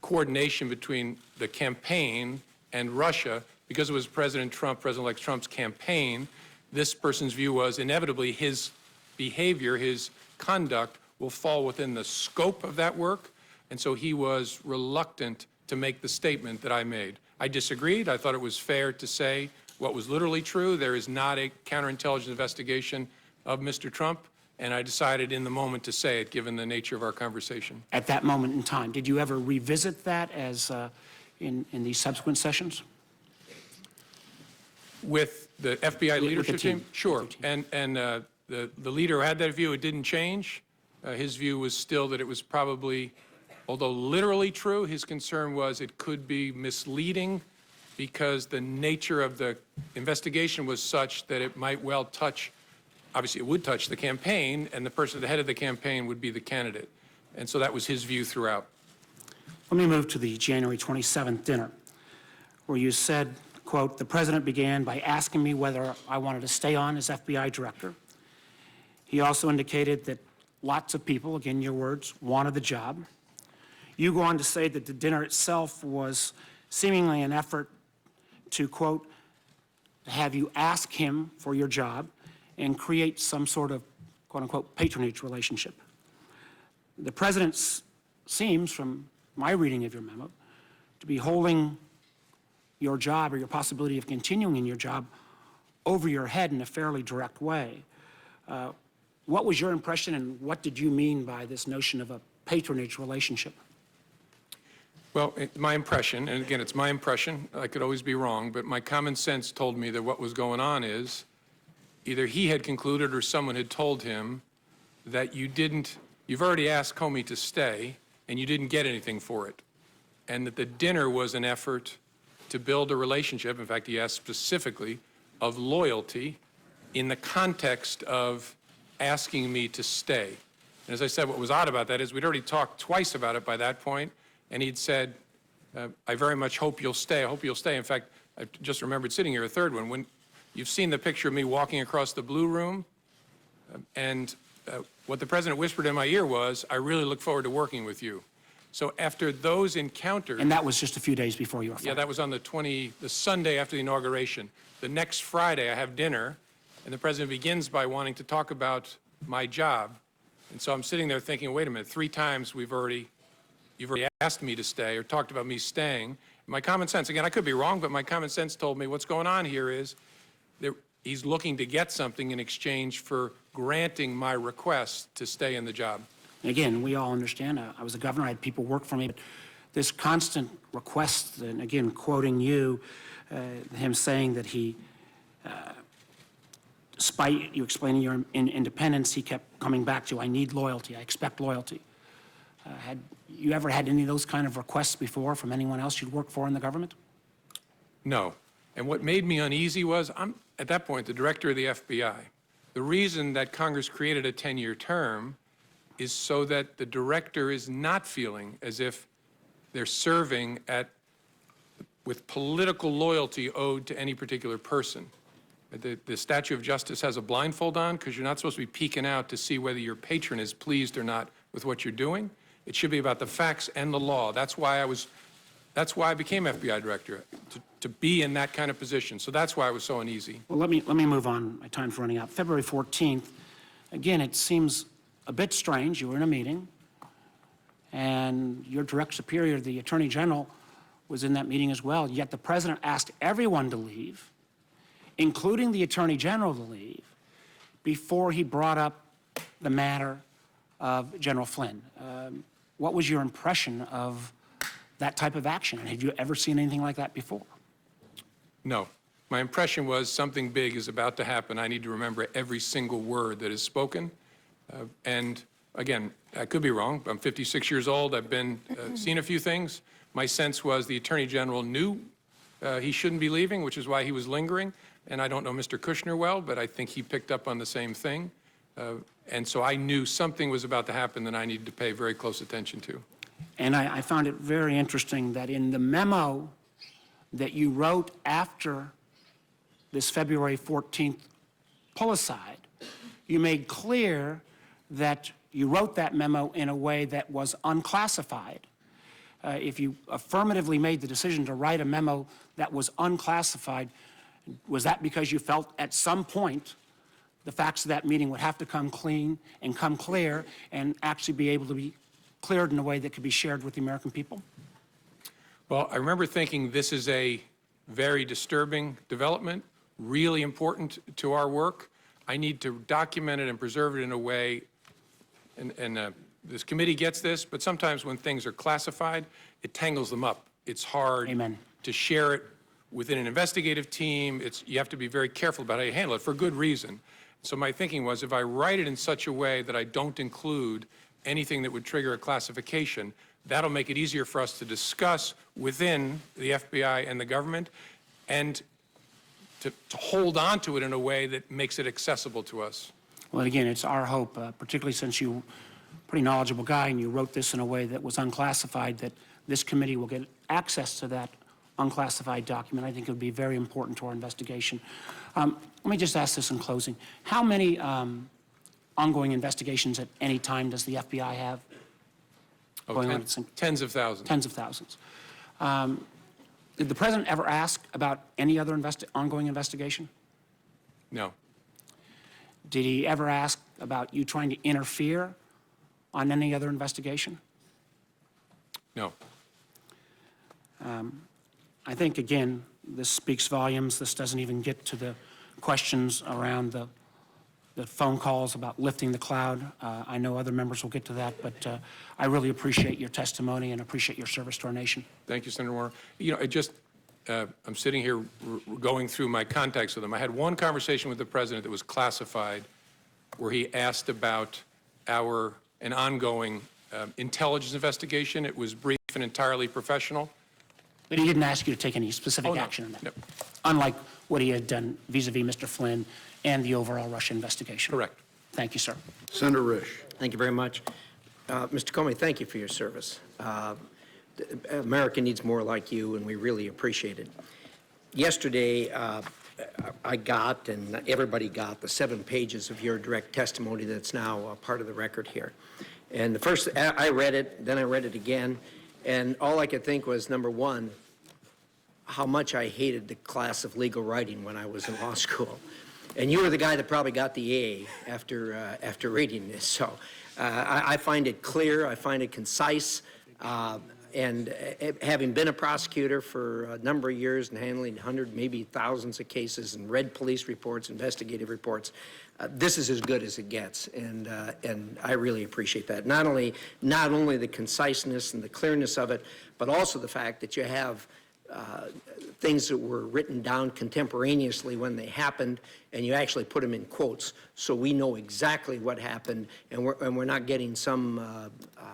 coordination between the campaign and Russia, because it was President Trump, President-elect Trump's campaign, this person's view was inevitably his behavior, his conduct will fall within the scope of that work, and so he was reluctant to make the statement that I made. I disagreed. I thought it was fair to say what was literally true. There is not a counterintelligence investigation of Mr. Trump, and I decided in the moment to say it, given the nature of our conversation. At that moment in time, did you ever revisit that as in these subsequent sessions? With the FBI leadership the team. Sure. With the team. And the leader who had that view, it didn't change. His view was still that it was probably, although literally true, his concern was it could be misleading because the nature of the investigation was such that it might well touch, obviously it would touch the campaign, and the person at the head of the campaign would be the candidate. And so that was his view throughout. Let me move to the January 27th dinner, where you said, quote, "The president began by asking me whether I wanted to stay on as FBI director. He also indicated that lots of people, again your words, wanted the job." You go on to say that the dinner itself was seemingly an effort to, quote, have you ask him for your job and create some sort of, quote unquote, patronage relationship. The president seems, from my reading of your memo, to be holding your job or your possibility of continuing in your job over your head in a fairly direct way. What was your impression, and what did you mean by this notion of a patronage relationship? Well, my impression, and again, it's my impression, I could always be wrong, but my common sense told me that what was going on is either he had concluded or someone had told him that you've already asked Comey to stay and you didn't get anything for it. And that the dinner was an effort to build a relationship, in fact, he asked specifically, of loyalty in the context of asking me to stay. And as I said, what was odd about that is we'd already talked twice about it by that point, and he'd said, I very much hope you'll stay. I hope you'll stay. In fact, I just remembered sitting here a third one. When you've seen the picture of me walking across the blue room, and what the president whispered in my ear was, I really look forward to working with you. So after those encounters... And that was just a few days before you were fired. Yeah, that was on the Sunday after the inauguration. The next Friday, I have dinner, and the president begins by wanting to talk about my job. And so I'm sitting there thinking, wait a minute, 3 times you've already asked me to stay or talked about me staying. My common sense, again, I could be wrong, but my common sense told me what's going on here is that he's looking to get something in exchange for granting my request to stay in the job. Again, we all understand, I was a governor, I had people work for me, but this constant request, and again, quoting you, him saying that he, despite you explaining your independence, he kept coming back to, I need loyalty, I expect loyalty. Had you ever had any of those kind of requests before from anyone else you'd worked for in the government? No. And what made me uneasy was, I'm, at that point, the director of the FBI. The reason that Congress created a 10-year term is so that the director is not feeling as if they're serving with political loyalty owed to any particular person. The statue of justice has a blindfold on because you're not supposed to be peeking out to see whether your patron is pleased or not with what you're doing. It should be about the facts and the law. That's why I became FBI director, to be in that kind of position. So that's why I was so uneasy. Well, let me move on. My time's running out. February 14th, again, it seems a bit strange. You were in a meeting, and your direct superior, the Attorney General, was in that meeting as well, yet the president asked everyone to leave, including the Attorney General to leave, before he brought up the matter of General Flynn. What was your impression of that type of action? And had you ever seen anything like that before? No. My impression was something big is about to happen. I need to remember every single word that is spoken. And again, I could be wrong. I'm 56 years old. I've been seen a few things. My sense was the Attorney General knew he shouldn't be leaving, which is why he was lingering. And I don't know Mr. Kushner well, but I think he picked up on the same thing. And so I knew something was about to happen that I needed to pay very close attention to. And I found it very interesting that in the memo that you wrote after this February 14th pull-aside, you made clear that you wrote that memo in a way that was unclassified. If you affirmatively made the decision to write a memo that was unclassified, Was that because you felt at some point the facts of that meeting would have to come clean and come clear and actually be able to be cleared in a way that could be shared with the American people? Well, I remember thinking this is a very disturbing development, really important to our work. I need to document it and preserve it in a way, and this committee gets this, but sometimes when things are classified, it tangles them up. It's hard Amen. to share it within an investigative team. You have to be very careful about how you handle it for good reason. So my thinking was, if I write it in such a way that I don't include anything that would trigger a classification, that'll make it easier for us to discuss within the FBI and the government, and to hold on to it in a way that makes it accessible to us. Well, again, it's our hope, particularly since you're a pretty knowledgeable guy and you wrote this in a way that was unclassified, that this committee will get access to that unclassified document. I think it would be very important to our investigation. Let me just ask this in closing. How many ongoing investigations at any time does the FBI have? Tens of thousands. Tens of thousands. Did the president ever ask about any other ongoing investigation? No. Did he ever ask about you trying to interfere on any other investigation? No. I think, again, this speaks volumes. This doesn't even get to the questions around the phone calls about lifting the cloud. I know other members will get to that, but I really appreciate your testimony and appreciate your service to our nation. Thank you, Senator Warner. You know, I'm sitting here going through my contacts with him. I had one conversation with the president that was classified, where he asked about an ongoing intelligence investigation. It was brief and entirely professional. But he didn't ask you to take any specific action on that, No. unlike what he had done vis-a-vis Mr. Flynn and the overall Russia investigation. Correct. Thank you, sir. Senator Risch. Thank you very much. Mr. Comey, thank you for your service. America needs more like you, and we really appreciate it. Yesterday, I got, and everybody got, the 7 pages of your direct testimony that's now part of the record here. And the first, I read it, then I read it again, and all I could think was, number one, how much I hated the class of legal writing when I was in law school. And you were the guy that probably got the A after reading this. So I find it clear, I find it concise, and having been a prosecutor for a number of years and handling hundreds, maybe thousands of cases and read police reports, investigative reports, this is as good as it gets, and I really appreciate that. Not only the conciseness and the clearness of it, but also the fact that you have things that were written down contemporaneously when they happened, and you actually put them in quotes, so we know exactly what happened, and we're not getting some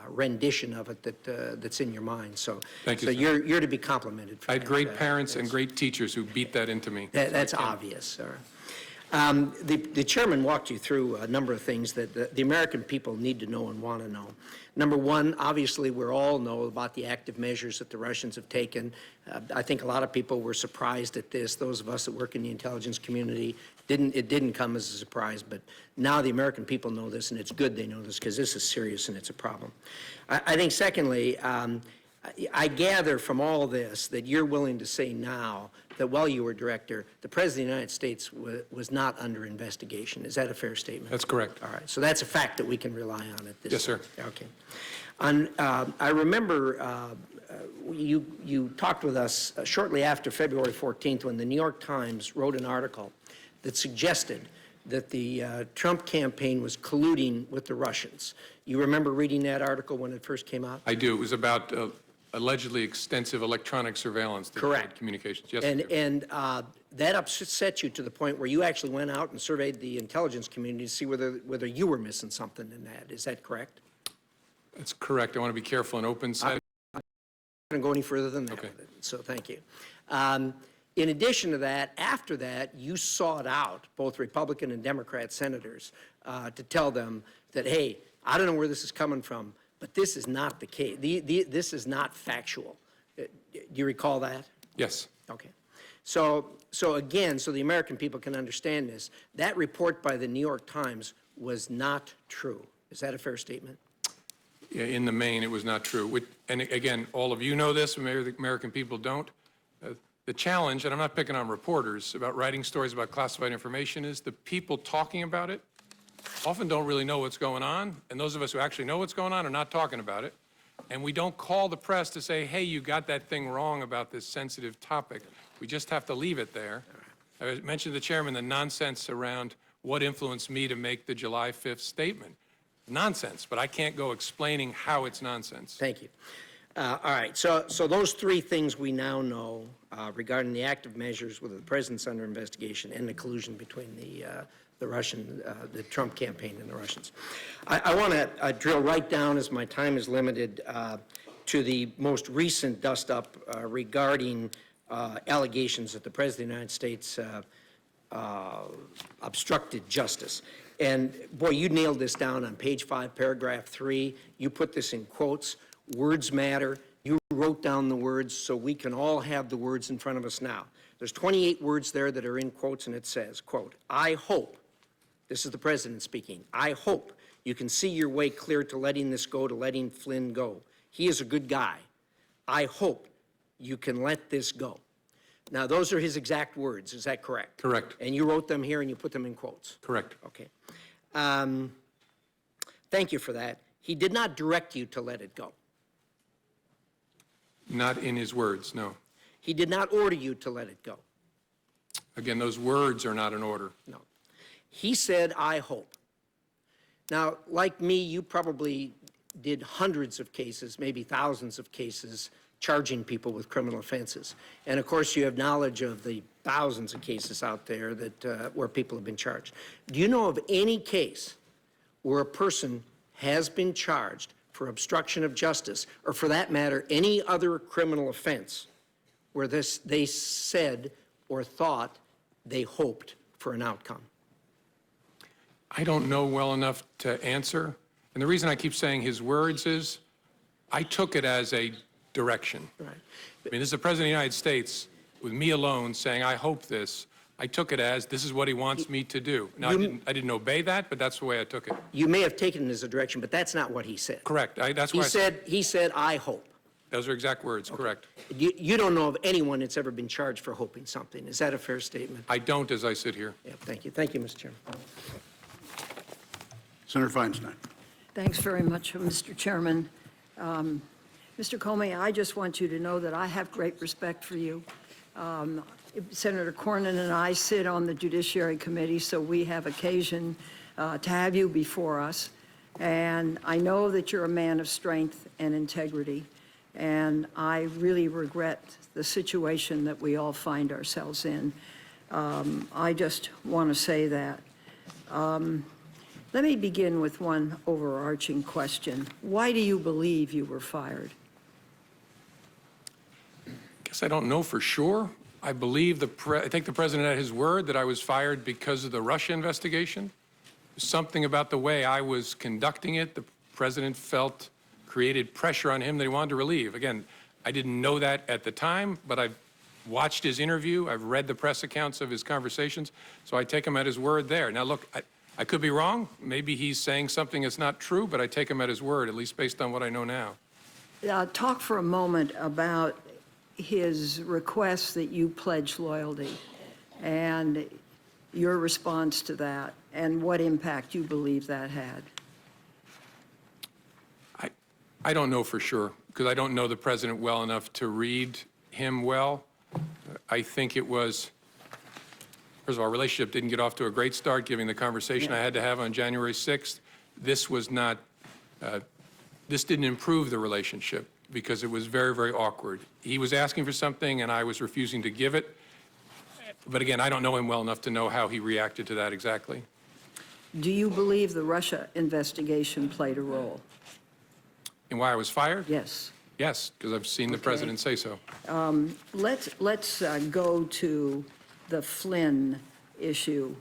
rendition of it that's in your mind. So, Thank you, so sir. you're to be complimented for I had that. great parents and great teachers who beat that into me. That's obvious, sir. The chairman walked you through a number of things that the American people need to know and want to know. Number one, obviously, we all know about the active measures that the Russians have taken. I think a lot of people were surprised at this. Those of us that work in the intelligence community, it didn't come as a surprise, but now the American people know this, and it's good they know this, because this is serious and it's a problem. I think, secondly, I gather from all this that you're willing to say now that while you were director, the President of the United States was not under investigation. Is that a fair statement? That's correct. All right. So that's a fact that we can rely on at this Yes, sir. Okay. I remember you talked with us shortly after February 14th when the New York Times wrote an article that suggested that the Trump campaign was colluding with the Russians. You remember reading that article when it first came out? I do. It was about allegedly extensive electronic surveillance. Correct. Communications. Yes, and that upset you to the point where you actually went out and surveyed the intelligence community to see whether you were missing something in that. Is that correct? That's correct. I want to be careful in open setting. I'm not going to go any further than that. Okay. With it, so thank you. In addition to that, after that, you sought out both Republican and Democrat senators to tell them that, hey, I don't know where this is coming from, but this is not the case. This is not factual. Do you recall that? Yes. Okay. So again, so the American people can understand this, that report by the New York Times was not true. Is that a fair statement? Yeah, in the main, it was not true. And again, all of you know this, maybe the American people don't. The challenge, and I'm not picking on reporters about writing stories about classified information, is the people talking about it often don't really know what's going on, and those of us who actually know what's going on are not talking about it. And we don't call the press to say, hey, you got that thing wrong about this sensitive topic. We just have to leave it there. I mentioned to the chairman the nonsense around what influenced me to make the July 5th statement. Nonsense, but I can't go explaining how it's nonsense. Thank you. All right, so those three things we now know regarding the active measures with the president's under investigation and the collusion between the Russian, the Trump campaign and the Russians. I want to drill right down, as my time is limited, to the most recent dust-up regarding allegations that the President of the United States obstructed justice. And boy, you nailed this down on page 5, paragraph 3. You put this in quotes. Words matter. You wrote down the words so we can all have the words in front of us now. There's 28 words there that are in quotes, and it says, quote, I hope, this is the president speaking, I hope you can see your way clear to letting this go, to letting Flynn go. He is a good guy. I hope you can let this go. Now, those are his exact words. Is that correct? Correct. And you wrote them here and you put them in quotes? Correct. Okay. Thank you for that. He did not direct you to let it go. Not in his words, no. He did not order you to let it go. Again, those words are not an order. No. He said, I hope. Now, like me, you probably did hundreds of cases, maybe thousands of cases, charging people with criminal offenses. And of course, you have knowledge of the thousands of cases out there that where people have been charged. Do you know of any case where a person has been charged for obstruction of justice, or for that matter, any other criminal offense, where they said or thought they hoped for an outcome? I don't know well enough to answer. And the reason I keep saying his words is I took it as a direction. Right. I mean, this is the President of the United States with me alone saying, I hope this. I took it as this is what he wants me to do. Now, I didn't obey that, but that's the way I took it. You may have taken it as a direction, but that's not what he said. Correct. That's why He said, I hope. Those are exact words, okay. Correct. You don't know of anyone that's ever been charged for hoping something. Is that a fair statement? I don't, as I sit here. Yeah, thank you. Thank you, Mr. Chairman. Senator Feinstein. Thanks very much, Mr. Chairman. Mr. Comey, I just want you to know that I have great respect for you. Senator Cornyn and I sit on the Judiciary Committee, so we have occasion to have you before us. And I know that you're a man of strength and integrity, and I really regret the situation that we all find ourselves in. I just want to say that. Let me begin with one overarching question. Why do you believe you were fired? I guess I don't know for sure. I believe I take the president at his word that I was fired because of the Russia investigation. Something about the way I was conducting it, the president felt created pressure on him that he wanted to relieve. Again, I didn't know that at the time, but I've watched his interview. I've read the press accounts of his conversations, so I take him at his word there. Now, look, I could be wrong. Maybe he's saying something that's not true, but I take him at his word, at least based on what I know now. Talk for a moment about his request that you pledge loyalty and your response to that and what impact you believe that had. I don't know for sure because I don't know the president well enough to read him well. I think it was, first of all, our relationship didn't get off to a great start given the conversation I had to have on January 6th. This was not, this didn't improve the relationship because it was very, very awkward. He was asking for something and I was refusing to give it. But again, I don't know him well enough to know how he reacted to that exactly. Do you believe the Russia investigation played a role? And why I was fired? Yes. Yes, because I've seen the president say so. Let's go to the Flynn issue.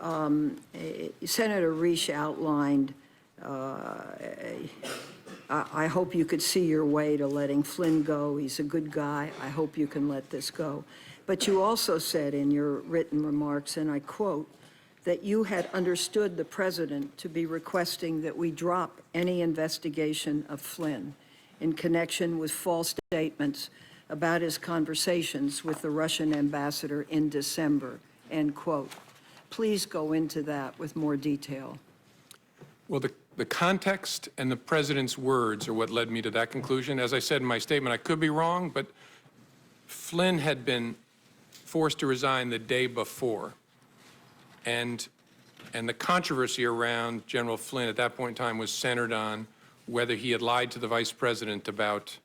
Senator Risch outlined, I hope you could see your way to letting Flynn go. He's a good guy. I hope you can let this go. But you also said in your written remarks, and I quote, that you had understood the president to be requesting that we drop any investigation of Flynn in connection with false statements about his conversations with the Russian ambassador in December, end quote. Please go into that with more detail. Well, the context and the president's words are what led me to that conclusion. As I said in my statement, I could be wrong, but Flynn had been forced to resign the day before. And the controversy around General Flynn at that point in time was centered on whether he had lied to the vice president about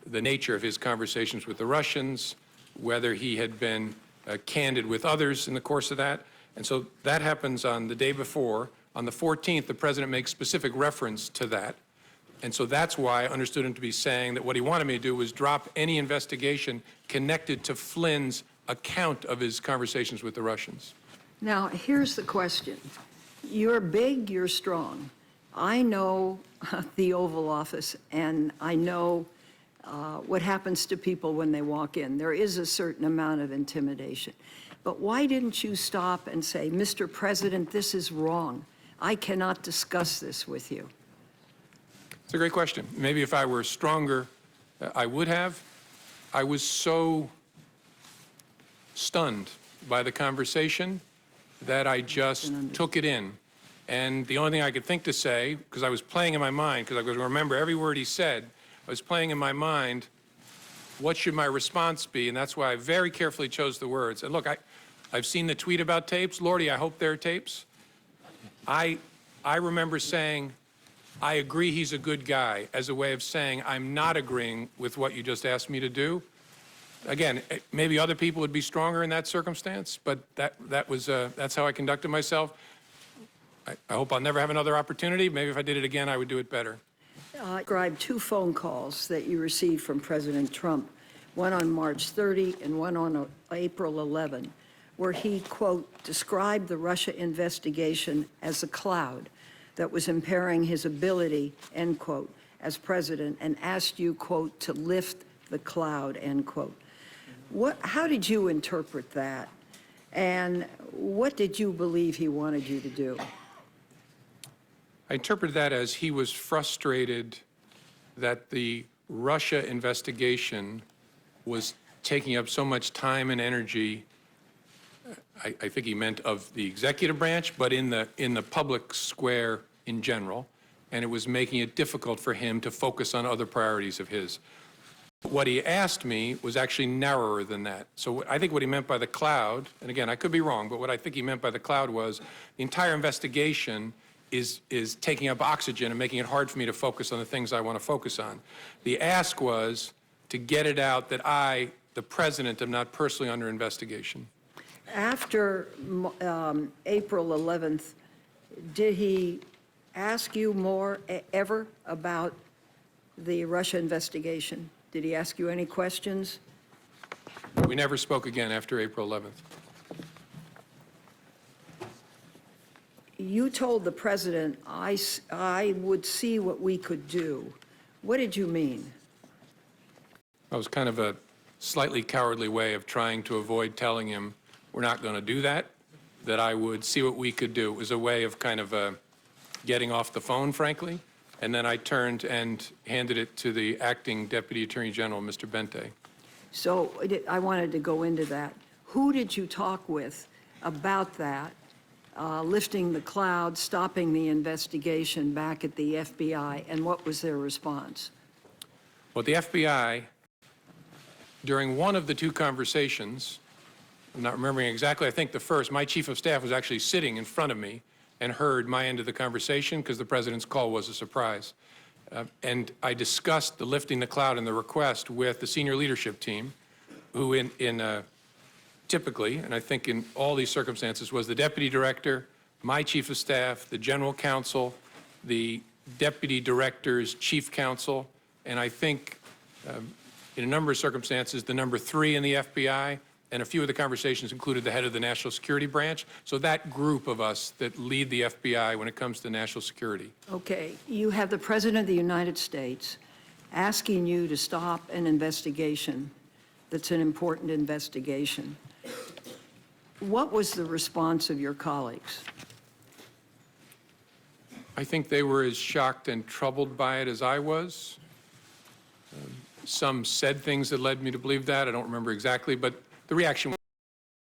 the nature of his conversations with the Russians, whether he had been candid with others in the course of that. And so that happens on the day before. On the 14th, the president makes specific reference to that. And so that's why I understood him to be saying that what he wanted me to do was drop any investigation connected to Flynn's account of his conversations with the Russians. Now, here's the question. You're big, you're strong. I know the Oval Office, and I know what happens to people when they walk in. There is a certain amount of intimidation. But why didn't you stop and say, Mr. President, this is wrong. I cannot discuss this with you? It's a great question. Maybe if I were stronger, I would have. I was so stunned by the conversation that I just took it in. And the only thing I could think to say, because I was playing in my mind, because I was going to remember every word he said, I was playing in my mind, what should my response be? And that's why I very carefully chose the words. And look, I've seen the tweet about tapes. Lordy, I hope there are tapes. I remember saying, I agree he's a good guy, as a way of saying I'm not agreeing with what you just asked me to do. Again, maybe other people would be stronger in that circumstance, but that's how I conducted myself. I hope I'll never have another opportunity. Maybe if I did it again, I would do it better. Describe 2 phone calls that you received from President Trump, one on March 30 and one on April 11, where he, quote, described the Russia investigation as a cloud that was impairing his ability, end quote, as president, and asked you, quote, to lift the cloud, end quote. How did you interpret that? And what did you believe he wanted you to do? I interpreted that as he was frustrated that the Russia investigation was taking up so much time and energy. I think he meant of the executive branch, but in the public square in general, and it was making it difficult for him to focus on other priorities of his. What he asked me was actually narrower than that. So I think what he meant by the cloud, and again, I could be wrong, but what I think he meant by the cloud was the entire investigation is taking up oxygen and making it hard for me to focus on the things I want to focus on. The ask was to get it out that I, the president, am not personally under investigation. After April 11th, did he ask you more ever about the Russia investigation? Did he ask you any questions? We never spoke again after April 11th. You told the president, I would see what we could do. What did you mean? That was kind of a slightly cowardly way of trying to avoid telling him we're not going to do that, that I would see what we could do. It was a way of kind of getting off the phone, frankly. And then I turned and handed it to the acting Deputy Attorney General, Mr. Bente. So I wanted to go into that. Who did you talk with about that, lifting the cloud, stopping the investigation back at the FBI, and what was their response? Well, the FBI, during one of the 2 conversations, I'm not remembering exactly, I think the first, my chief of staff was actually sitting in front of me and heard my end of the conversation because the president's call was a surprise. And I discussed the lifting the cloud and the request with the senior leadership team, who typically, and I think in all these circumstances, was the deputy director, my chief of staff, the general counsel, the deputy director's chief counsel, and I think in a number of circumstances, the number 3 in the FBI, and a few of the conversations included the head of the National Security Branch. So that group of us that lead the FBI when it comes to national security. Okay, you have the President of the United States asking you to stop an investigation that's an important investigation. What was the response of your colleagues? I think they were as shocked and troubled by it as I was. Some said things that led me to believe that. I don't remember exactly, but the reaction